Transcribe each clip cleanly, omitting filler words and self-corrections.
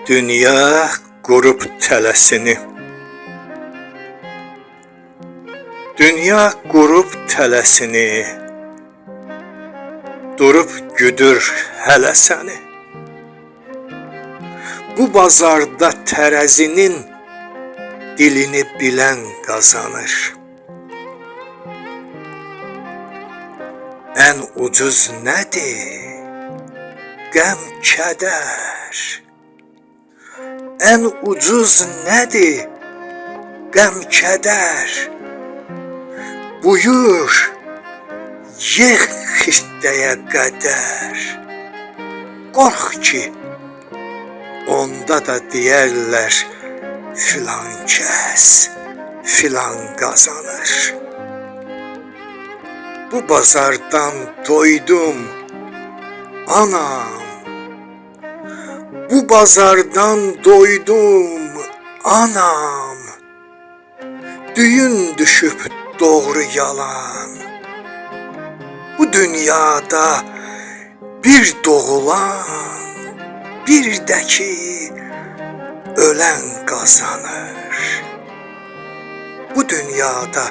Dünya qurub tələsini. Dünya qurub tələsini, durub güdür hələ səni. Bu bazarda tərəzinin dilini bilən qazanır. Ən ucuz nədir? Qəm, kədər. Ən ucuz nədir? Qəm, kədər. Buyur, yığ xirtdəyə qədər. Qorx ki, onda da deyərlər, filan kəs, filan qazanır. Bu bazardan doydum, anam. Bu bazardan doydum, anam. Düyün düşüb doğru yalan. Bu dünyada bir doğulan, bir də ki ölən qazanır. Bu dünyada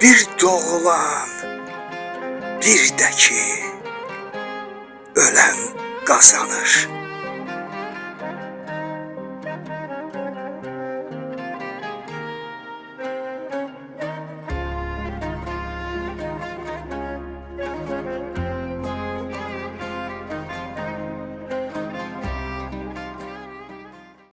bir doğulan, bir də ki ölən qazanır.